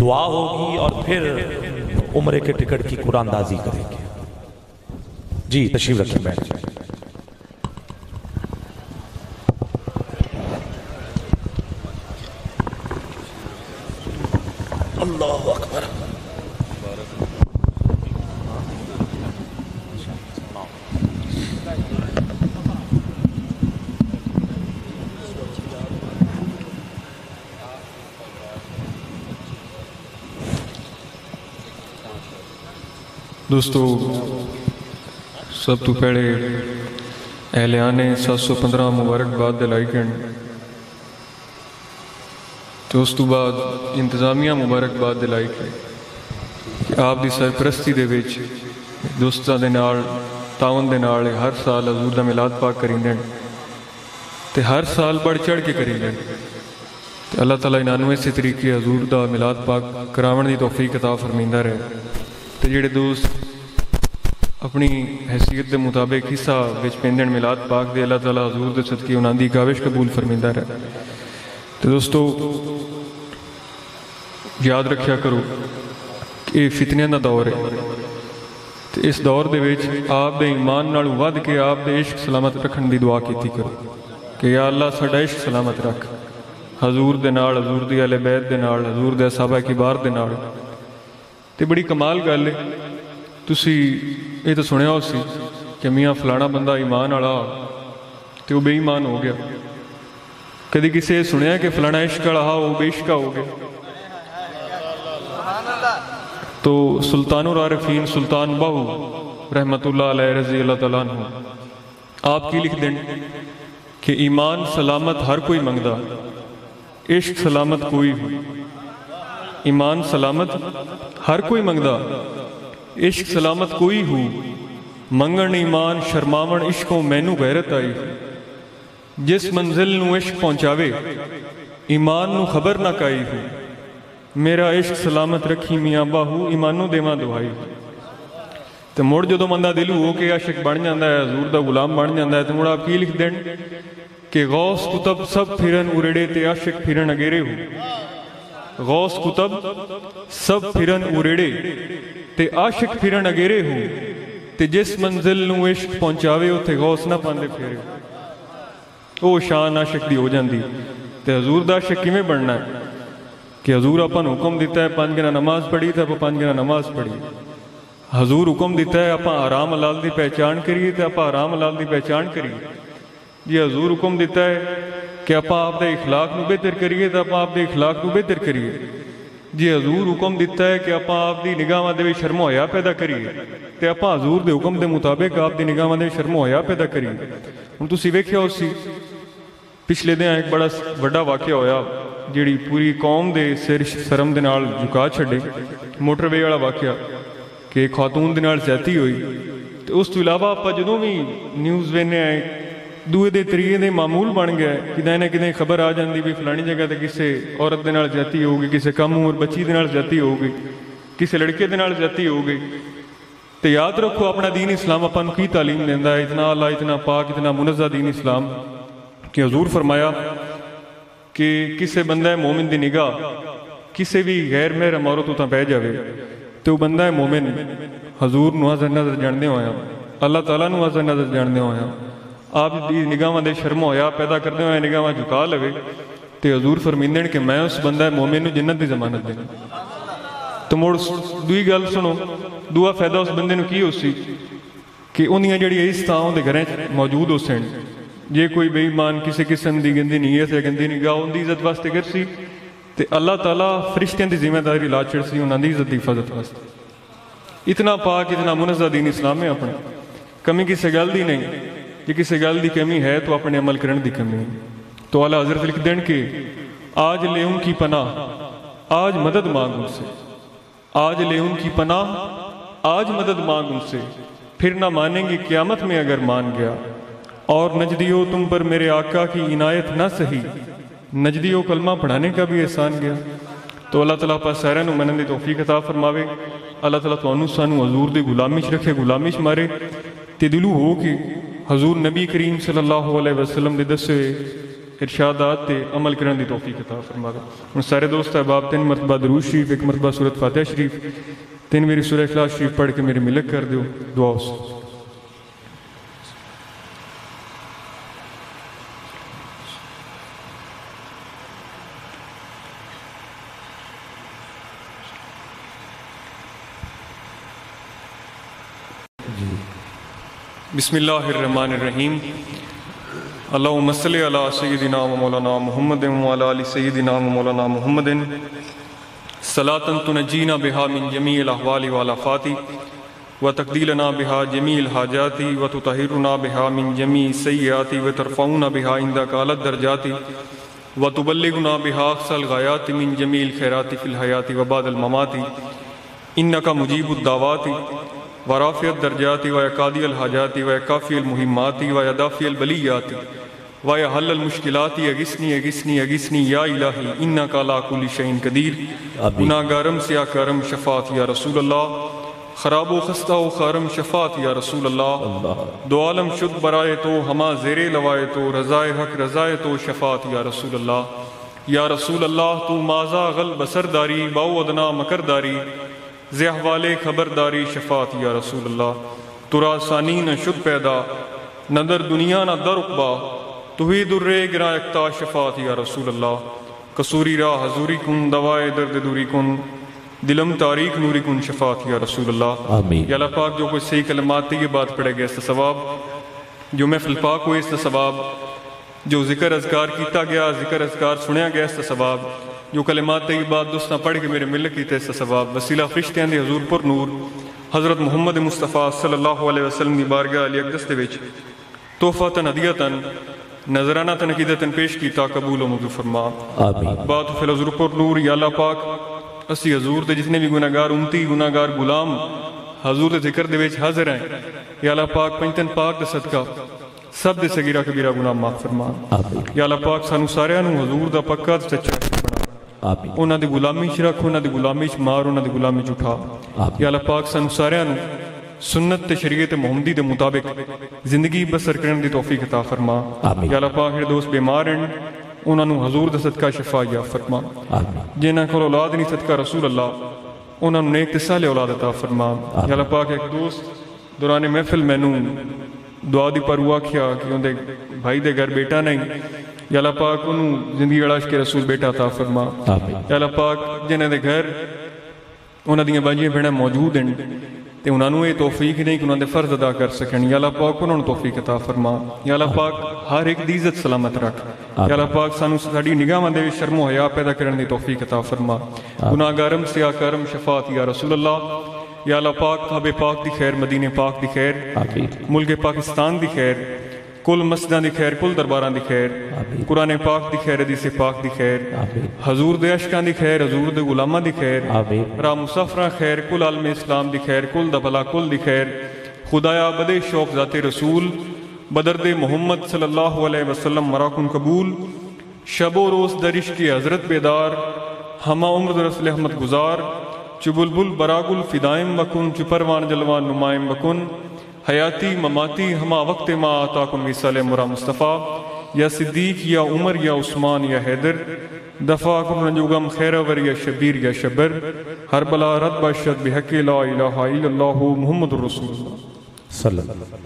دعا ہوگی اور پھر عمرے کے ٹکٹ کی قرآن اندازی کریں گے. جی تشریف رکھیں بیٹھ جائیں. اللہ اکبر. دوستو سب تو پہلے اہلیان 715 مبارکباد دلائی کرن تو اس تو بعد انتظامیہ مبارکباد دلائی کہ آپ دی سرپرستی دے وچ دوستاں دے نال تعاون دے نال ہر سال حضور دا میلاد پاک کریندے تے ہر سال بڑھ چڑھ کے کریندے تے اللہ تعالیٰ 99 سے طریقے حضور دا میلاد پاک کراون دی توفیق عطا فرمیندا رہے. تے جڑے دوست اپنی حیثیت دے مطابق حصہ وچ پیندن میلاد پاک دے اللہ تعالیٰ حضور دے صدقے انہاں دی کاوش قبول فرمیندا رہے. تے دوستو یاد رکھیا کرو کہ یہ فتنیاں دا دور ہے تے اس دور دے وچ آپ دے ایمان نال ود کے آپ دے عشق سلامت رکھن دی دعا کیتی کرو کہ یا اللہ ساڈا عشق سلامت رکھ حضور دے نال، حضور دی اہل بیت دے نال، حضور دے صحابہ کبار دے نال. تے بڑی کمال گل ہے تسی یہ تو سنیا ہو سی کہ میاں فلانا بندہ ایمان والا تے وہ بے ایمان ہو گیا. کدی کسی سنیا کہ فلانا عشق والا وہ بے عشقہ ہو گیا. تو سلطان العارفین سلطان باہو رحمت اللہ علیہ رضی اللہ تعالیٰ عنہ آپ کی لکھ دیں کہ ایمان سلامت ہر کوئی منگدا، عشق سلامت کوئی ہو. ایمان سلامت ہر کوئی منگدا، عشق سلامت کوئی ہو. منگن ایمان شرماون عشقوں مینو غیرت آئی. جس منزل نو عشق پہنچاوے ایمان نو خبر نہ کائی ہو. میرا عشق سلامت رکھی میاں باہو ایمانو دیواں دعائی. تو مڑ جدو بندہ دل ہو کے عاشق بن جاتا ہے، حضور دا غلام بن جاتا ہے، تو مڑ آپ کی لکھ دیں کہ غوث کتب سب پھرن اریڑے تے عاشق پھرن اگیرے ہو. غوث کتب سب پھرن اریڑے تے عاشق پھرن اگیرے ہو. تے جس منزل نو عشق پہنچاوے اتھے غوث نہ پاندے پھیرے ہو. او شان عاشق دی ہو جاندی. تے حضور دا عاشق کیویں بننا ہے کہ حضور اپن حکم دیتا ہے 5 گنا نماز پڑھی تے اپا 5 گنا نماز پڑھی. حضور حکم دیتا ہے اپا حرام حلال دی پہچان کریے تے اپا حرام حلال دی پہچان کریے. جی حضور حکم دیتا ہے کہ اپا آپ دے اخلاق نو بہتر کریے تے اپا آپ دے اخلاق نو بہتر کریے. جی حضور حکم دیتا ہے کہ اپا آپ دی نگاہاں دے وچ شرم و حیا پیدا کریے تے اپا حضور دے حکم دے مطابق آپ دی نگاہاں دے شرم و حیا پیدا کریے. ہن تسی ویکھیا ہو سی پچھلے دن ایک بڑا وڈا واقعہ ہویا جیڑی پوری قوم دے سر شرم دے نال جھکا چھڈے. موٹر وے والا واقعہ کہ ایک خاتون دے نال زیادتی ہوئی. تے اس تو علاوہ اپا جدوں بھی نیوز وینے آئے دوئے دے طریقے دے معمول بن گیا ہے. کدے نہ کدے خبر آ جاندی بھی فلانی جگہ تے کسے عورت دے نال زیادتی ہو گئی، کسے کم عمر بچی دے نال زیادتی ہو گئی، کسے لڑکے دے نال زیادتی ہو گئی. تے یاد رکھو اپنا دین اسلام اپن کی تعلیم دیندا ہے، اتنا اعلیٰ اتنا پاک اتنا منزہ دین اسلام کہ حضور فرمایا کہ کسے بندہ مومن دی نگاہ کسے بھی غیر محرم عورت اتنا پہ جاوے تو وہ بندہ مومن حضور نو حضر نظر جاندے ہویا، اللہ تعالیٰ نو حضر نظر جاندے ہویا، آپ دی نگاہاں دے شرم ہویا پیدا کرنے ہوئے نگاہاں جھکا لوے تے حضور فرمیندن کہ میں اس بندہ مومن نو جنت دی ضمانت دینا. تو مڑ دوئی گل سنو دعا فائدہ اس بندے نو کی ہو سی کہ انہیاں جڑی عزتاں دے گھریں موجود ہو سن. جے کوئی بے ایمان کسی قسم دی گندی نیت ہے گندی نگاہ ان دی عزت واسطے گر سی تے اللہ تعالیٰ فرشتیاں دی ذمہ داری لا چھڑ سی انہاں دی عزت دی حفاظت واسطے. اتنا پاک اتنا منزہ دین اسلام ہے اپنا. کمی کسی گل دی نہیں، جے کسی گل دی کمی ہے تو اپنے عمل کرن دی کمی ہے. تو اعلیٰ حضرت لکھ دیں کہ آج لے ان کی پناہ آج مدد مانگ ان سے، آج لے ان کی پناہ آج مدد مانگ ان سے، پھر نہ مانیں گے قیامت میں اگر مان گیا. اور نجدیو تم پر میرے آقا کی عنایت نہ سہی، نجدیو کلمہ پڑھانے کا بھی احسان گیا. تو اللہ تعالیٰ پاس سارے منن دی توفیق عطا فرماوے. اللہ تعالیٰ تو سانو حضور دی غلامیش رکھے غلامیش مارے تے دلو ہو کہ حضور نبی کریم صلی اللہ علیہ وسلم دے دسے ارشادات تے عمل کرنے دی توفیق عطا فرماوے۔ ہن سارے دوست احباب 3 مرتبہ درود شریف، 1 مرتبہ سورۃ فاتحہ شریف، 3 میری سورہ اخلاص شریف پڑھ کے میری ملک کر دیو دعا سے۔ بسم اللہ الرحمن الرحیم۔ اللہم صلی علی سیدنا و مولانا محمد و علی آل سیدنا و مولانا محمد صلاۃ تنجینا بہا من جمیع الاحوال والآفات و تقضی لنا بہا جمیع الحاجات و تطہرنا بہا من جمیع السیئات و ترفعنا بہا عندک اعلی الدرجات و تبلغنا بہا اقصی الغایات من جمیع الخیرات فی الحیات و بعد الممات انک مجیب الدعوات ورافع الدرجات وقاضی الحاجات وکافی المہمات ودافع البلیات وحل المشکلات اغثنی اغثنی اغثنی یا الہی انک علی کل شیء قدیر۔ گناہگارم سیا کرم شفاعت یا رسول اللہ، خراب و خستہ و خارم شفاعت یا رسول اللہ، دو عالم شد برائے تو ہما زیر لوائے تو رضائے حق رضائے تو شفاعت یا رسول اللہ۔ یا رسول اللہ تو مازا غل بسرداری باو ادنا مکرداری زی احوال خبرداری شفاعت یا رسول اللہ۔ ترا ثانی نہ شد پیدا نہ در دنیا نہ در عقبا، تو ہی در گراں یکتا شفاعت یا رسول اللہ۔ قصوری راہ حضوری کن دوائے درد دوری کن، دلم تاریک نوری کن شفاعت یا رسول اللہ۔ آمین۔ یا اللہ پاک جو کوئی صحیح کلمات تھی یہ بات پڑے گا اس کا ثواب، جو محفل پاک ہوئے اس کا ثواب، جو ذکر اذکار کیتا گیا ذکر اذکار سنیا گیا اس کا ثواب، جو کلمات طیبات دوستاں پڑھ کے میرے ملک کیتے اس کا ثواب، وسیلہ فرشتیاں دے حضور پر نور حضرت محمد مصطفیٰ صلی اللہ علیہ وسلم دی بارگاہ علی اقدس دے وچ تحفۃ ہدیۃ نذرانہ عقیدت پیش کیتا قبول و منظور فرما۔ آمین۔ بات فی حضور پر نور یا اللہ پاک اسی حضور دے جتنے بھی گناہگار امتی گناہگار غلام حضور دے ذکر دے وچ حاضر ہیں، یا اللہ پاک پنجتن پاک دے صدقہ سب دے صغیرہ کبیرہ گناہ معاف فرما۔ یا اللہ پاک سانو سارے نو حضور دا پکا تے سچا آمین۔ انہاں دی غلامی چ رکھ، انہاں دی غلامی چ مار، انہاں دی غلامی چ اٹھا۔ یا اللہ پاک سانو سارے نو سنت تے شریعت محمدی دے مطابق زندگی بسر کرنے دی توفیق عطا فرما۔ یا اللہ پاک میرے دوست بیمار ہیں انہاں نو حضور دا صدقہ شفا یا فرما۔ جنہاں کول اولاد نہیں صدقہ رسول اللہ انہاں نو نیک تے صالح اولاد عطا فرما۔ یا اللہ پاک ایک دوست دوران محفل مینوں دعا دی پر ہوا کیا کہ اندے بھائی دے گھر بیٹا نہیں، یا اللہ پاک انہوں زندگی اڑاش کے رسول بیٹا عطا فرما۔ یا اللہ پاک جنہاں دے گھر انہاں دیاں باجیاں بہناں موجود ہیں تے انہاں نوں یہ توفیق نہیں کہ انہاں دے فرض ادا کر سکن، یا اللہ پاک انہاں نوں توفیق عطا فرما۔ یا اللہ پاک ہر ایک دی عزت سلامت رکھ۔ یا اللہ پاک سانو ساڈی نگاہاں دے وچ شرم و حیا پیدا کرن دی توفیق عطا فرما۔ گناہگارم سیا کرم شفاعت یا رسول اللہ۔ یا اللہ پاک کعبہ پاک دی خیر، مدینہ پاک دی خیر، ملک پاکستان دی خیر، کل مسجداں دی خیر، کل درباراں دی خیر، قرآن پاک دی خیر، حدیث پاک دی خیر، حضور دے عشقاں دی خیر، حضور دے غلاماں دی خیر، راہ مسافراں خیر، کل عالم اسلام دی خیر، کل دا بھلا کل دی خیر۔ خدایا بدے شوق ذات رسول بدرد محمد صلی اللہ علیہ وسلم مراکن قبول، شب و روز درش کی حضرت بیدار، ہما عمر رسول احمد گزار، چو بلبل براگل فدائم بکن، چو پروان جلوان نمائم بکن، حیاتی مماتی ہما وقت ما آتا کن وصال مرا مصطفیٰ، یا صدیق یا عمر یا عثمان یا حیدر، دفاع کن رنجوگم خیرور یا شبیر یا شبر، ہر بلا رد باشد بحق لا الہ الا اللہ محمد الرسول اللہ صلی اللہ علیہ وسلم۔